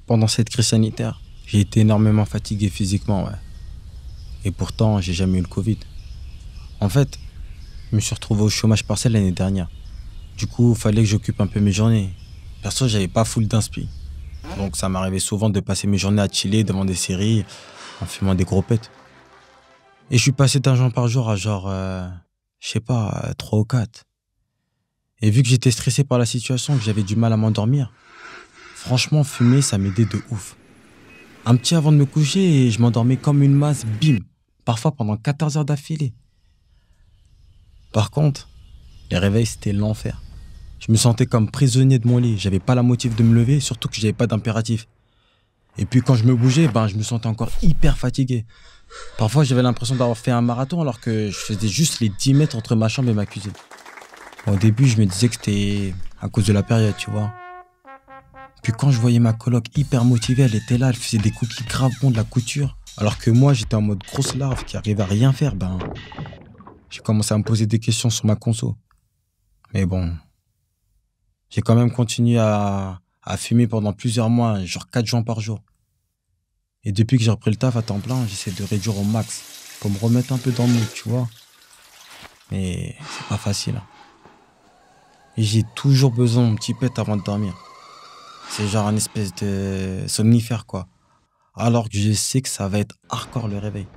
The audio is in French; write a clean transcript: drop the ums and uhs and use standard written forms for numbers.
Pendant cette crise sanitaire, j'ai été énormément fatigué physiquement, ouais. Et pourtant, j'ai jamais eu le Covid. En fait, je me suis retrouvé au chômage partiel l'année dernière. Du coup, il fallait que j'occupe un peu mes journées. Perso, j'avais pas full d'inspi. Donc ça m'arrivait souvent de passer mes journées à chiller devant des séries, en fumant des gros pets. Et je suis passé d'un joint par jour à genre, je sais pas, 3 ou 4. Et vu que j'étais stressé par la situation, que j'avais du mal à m'endormir, franchement, fumer, ça m'aidait de ouf. Un petit avant de me coucher et je m'endormais comme une masse, bim. Parfois pendant 14 heures d'affilée. Par contre, les réveils, c'était l'enfer. Je me sentais comme prisonnier de mon lit. J'avais pas la motive de me lever, surtout que j'avais pas d'impératif. Et puis quand je me bougeais, je me sentais encore hyper fatigué. Parfois, j'avais l'impression d'avoir fait un marathon alors que je faisais juste les 10 mètres entre ma chambre et ma cuisine. Au début, je me disais que c'était à cause de la période, tu vois. Puis quand je voyais ma coloc hyper motivée, elle était là, elle faisait des cookies grave bons de la couture. Alors que moi, j'étais en mode grosse larve qui arrivait à rien faire, j'ai commencé à me poser des questions sur ma conso. Mais bon, j'ai quand même continué à fumer pendant plusieurs mois, genre 4 joints par jour. Et depuis que j'ai repris le taf à temps plein, j'essaie de réduire au max pour me remettre un peu dans le mood, tu vois. Mais c'est pas facile, hein. Et j'ai toujours besoin de mon petit pet avant de dormir. C'est genre un espèce de somnifère, quoi. Alors que je sais que ça va être hardcore le réveil.